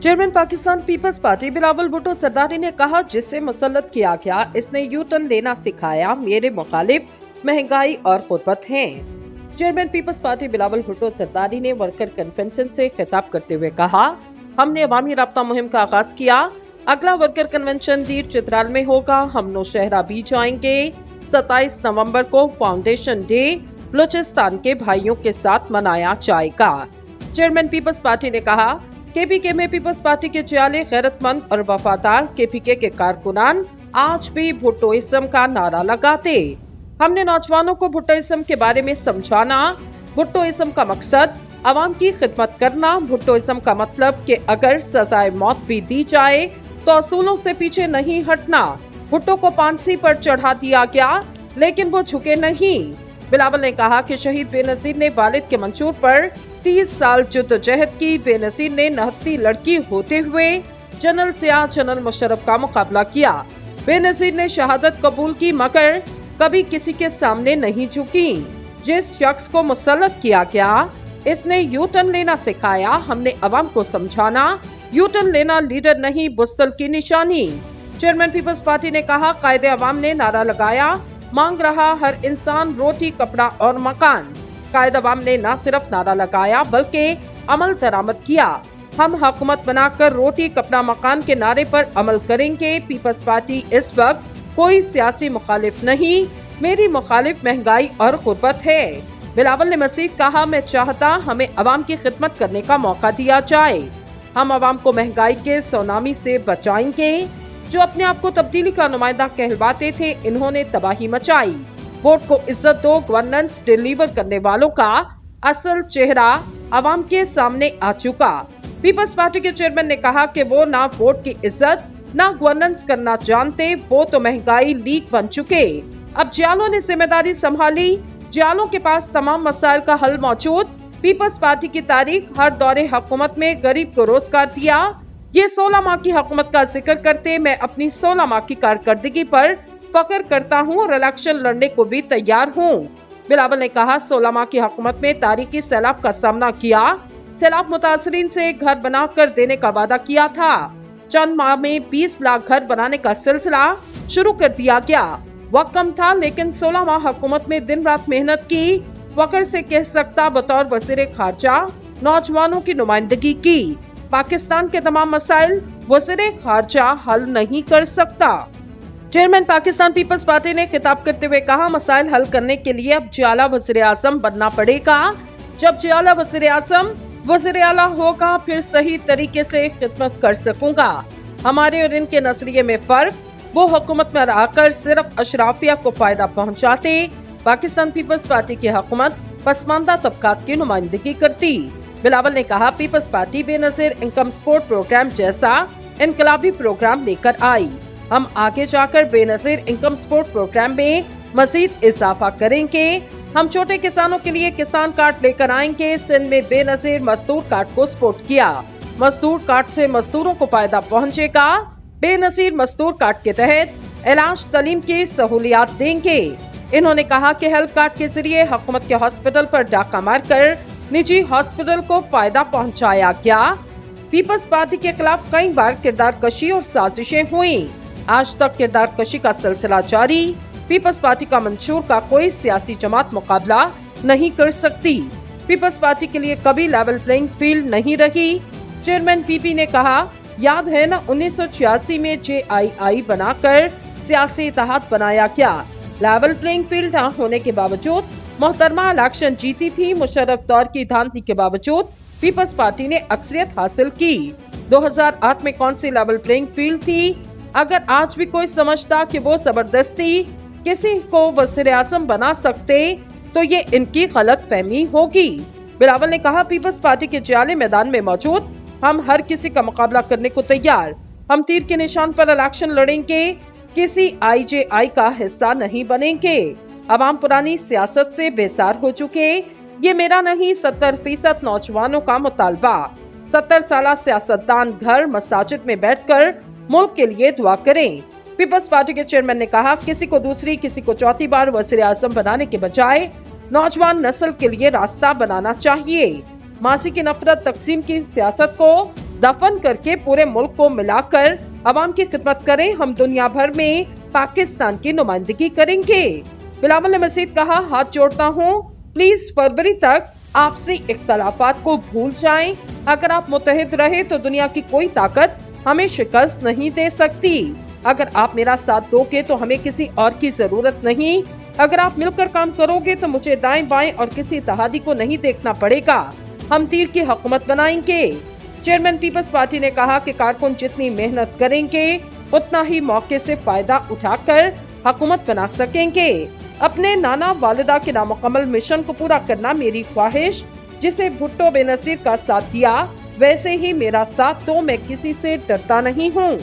Chairman Pakistan peoples party Bilawal Bhutto Zardari ने कहा, जिससे मुसल्लत किया गया इसने यू टर्न लेना सिखाया, मेरे मुखालिफ महंगाई और गुर्बत हैं। Chairman peoples party Bilawal Bhutto Zardari ने वर्कर कन्वेंशन से खिताब करते हुए कहा, हमने अवामी राब्ता मुहिम का आगाज किया। अगला वर्कर कन्वेंशन दीर चित्राल में होगा। हम नौशहरा भी जाएंगे। 27 नवंबर को फाउंडेशन डे बलूचिस्तान के भाइयों के साथ मनाया जाएगा। चेयरमैन पीपल्स पार्टी ने कहा, केपीके में पीपल्स पार्टी के जियाले गैरतमंद और वफादार केपीके के कारकुनान आज भी भुट्टोइज्म का नारा लगाते। हमने नौजवानों को भुट्टोइज्म के बारे में समझाना। भुट्टोइज्म का मकसद आवाम की खिदमत करना। भुट्टोइज्म का मतलब कि अगर सजाए मौत भी दी जाए तो असूलों से पीछे नहीं हटना। भुट्टो को फांसी पर चढ़ा दिया गया, लेकिन वो झुके नहीं। बिलावल ने कहा कि शहीद बेनजीर ने वालिद के मंशूर पर 30 साल जद्दोजहद की। बेनजीर ने 69 लड़की होते हुए जनरल सियाह जनरल मुशर्रफ का मुकाबला किया। बेनजीर ने शहादत कबूल की, मगर कभी किसी के सामने नहीं झुकी। जिस शख्स को मुसल्लत किया गया, इसने यू टर्न लेना सिखाया। हमने अवाम को समझाना। यू टर्न लेना लीडर नहीं, बुस्तल की निशानी। चेयरमैन पीपल्स पार्टी ने कहा, कायदे अवाम ने नारा लगाया, मांग रहा हर इंसान रोटी, कपड़ा और मकान। कायदे अवाम ने न सिर्फ नारा लगाया बल्कि अमल दरामद किया। हम हुकूमत बनाकर रोटी, कपड़ा, मकान के नारे पर अमल करेंगे। पीपल्स पार्टी इस वक्त कोई सियासी मुखालिफ नहीं, मेरी मुखालिफ महंगाई और गुर्बत है। बिलावल ने मजीद कहा, मैं चाहता हमें अवाम की खिदमत करने का मौका दिया जाए। हम अवाम को महंगाई के सुनामी से बचाएंगे। जो अपने आप को तब्दीली का नुमाइंदा कहलवाते थे, इन्होंने तबाही मचाई। वोट को इज्जत दो, गवर्नेंस डिलीवर करने वालों का असल चेहरा अवाम के सामने आ चुका। पीपल्स पार्टी के चेयरमैन ने कहा कि वो ना वोट की इज्जत ना गवर्नेंस करना जानते, वो तो महंगाई लीक बन चुके। अब जियालों ने जिम्मेदारी संभाली। जियालों के पास तमाम मसाइल का हल मौजूद। पीपल्स पार्टी की तारीख, हर दौरे हुकूमत में गरीब को रोजगार दिया। ये 16 माह की हुकूमत का जिक्र करते मैं अपनी 16 माह की कारकर्दगी पर फख्र करता हूँ और इलेक्शन लड़ने को भी तैयार हूँ। बिलावल ने कहा, 16 माह की हुकूमत में तारीखी सैलाब का सामना किया। सैलाब मुतासरीन से घर बना कर देने का वादा किया था। चंद माह में 20 लाख घर बनाने का सिलसिला शुरू कर दिया गया। वक्त कम था, लेकिन 16 माह हुकूमत में दिन रात मेहनत की। फख्र से कह सकता बतौर वज़ीर खारजा नौजवानों की नुमाइंदगी की। पाकिस्तान के तमाम मसाइल वज़ीर खारजा हल नहीं कर सकता। चेयरमैन पाकिस्तान पीपल्स पार्टी ने खिताब करते हुए कहा, मसाइल हल करने के लिए अब जियाला वज़ीर आज़म बनना पड़ेगा। जब जियाला वज़ीर आज़म वज़ीर आला होगा, फिर सही तरीके से खिदमत कर सकूंगा। हमारे और इनके नजरिए में फर्क, वो हुकूमत में आकर सिर्फ अशराफिया को फायदा पहुंचाते। पाकिस्तान पीपल्स पार्टी की हुकूमत पसमानदा तबकात की नुमाइंदगी करती। बिलावल ने कहा, Peoples Party Benazir income support programme जैसा इनकलाबी प्रोग्राम लेकर आई। हम आगे जाकर बेनजीर इनकम सपोर्ट प्रोग्राम में मजीद इजाफा करेंगे। हम छोटे किसानों के लिए किसान कार्ड लेकर आएंगे। सिंध में बेनजीर मजदूर कार्ड को सपोर्ट किया। मजदूर कार्ड से मजदूरों को फायदा पहुंचेगा। बेनजीर मजदूर कार्ड के तहत इलाज, तालीम की सहूलियात देंगे। इन्होंने कहा कि हेल्थ कार्ड के जरिए हुकूमत के हॉस्पिटल पर डाका मारकर निजी हॉस्पिटल को फायदा पहुंचाया गया। पीपल्स पार्टी के खिलाफ कई बार किरदार कशी और साजिशें हुई। आज तक किरदार कशी का सिलसिला जारी। पीपल्स पार्टी का मंशूर का कोई सियासी जमात मुकाबला नहीं कर सकती। पीपल्स पार्टी के लिए कभी लेवल प्लेइंग फील्ड नहीं रही। चेयरमैन पीपी ने कहा, याद है ना 1986 में JII बनाकर सियासी इत्तेहाद बनाया गया। लेवल प्लेइंग फील्ड न होने के बावजूद मोहतरमा इलेक्शन जीती थी। मुशर्रफ दौर की धांधली के बावजूद पीपल्स पार्टी ने अक्सरियत हासिल की। 2008 में कौन सी लेवल प्लेइंग फील्ड थी? अगर आज भी कोई समझता कि वो जबरदस्ती किसी को वज़ीर आज़म बना सकते, तो ये इनकी गलत फहमी होगी। बिलावल ने कहा, पीपल्स पार्टी के जियाले मैदान में मौजूद, हम हर किसी का मुकाबला करने को तैयार। हम तीर के निशान पर इलेक्शन लड़ेंगे, किसी IJI का हिस्सा नहीं बनेंगे। अवाम पुरानी सियासत से बेजार हो चुके। ये मेरा नहीं, 70% नौजवानों का मुतालबा। 70 साल सियासतदान घर मसाजिद में बैठकर मुल्क के लिए दुआ करें। पीपल्स पार्टी के चेयरमैन ने कहा, किसी को दूसरी, किसी को चौथी बार वज़ीर आज़म बनाने के बजाय नौजवान नस्ल के लिए रास्ता बनाना चाहिए। मासी की नफरत, तकसीम की सियासत को दफन करके पूरे मुल्क को मिलाकर अवाम की खिदमत करें। हम दुनिया भर में पाकिस्तान की नुमाइंदगी करेंगे। बिलावल ने मजीद कहा, हाथ जोड़ता हूँ, प्लीज फरवरी तक आपसी इख्तलाफात को भूल जाएं। अगर आप मुत्तहिद रहे तो दुनिया की कोई ताकत हमें शिकस्त नहीं दे सकती। अगर आप मेरा साथ दोगे तो हमें किसी और की जरूरत नहीं। अगर आप मिलकर काम करोगे तो मुझे दाएं बाएं और किसी इत्तेहादी को नहीं देखना पड़ेगा। हम तीर की हुकूमत बनाएंगे। चेयरमैन पीपल्स पार्टी ने कहा कि कारकुन जितनी मेहनत करेंगे उतना ही मौके से फायदा उठाकर हुकूमत बना सकेंगे। अपने नाना वालिदा के नामुकम्मल मिशन को पूरा करना मेरी ख्वाहिश। जिसे भुट्टो बेनजीर का साथ दिया वैसे ही मेरा साथ, तो मैं किसी से डरता नहीं हूँ।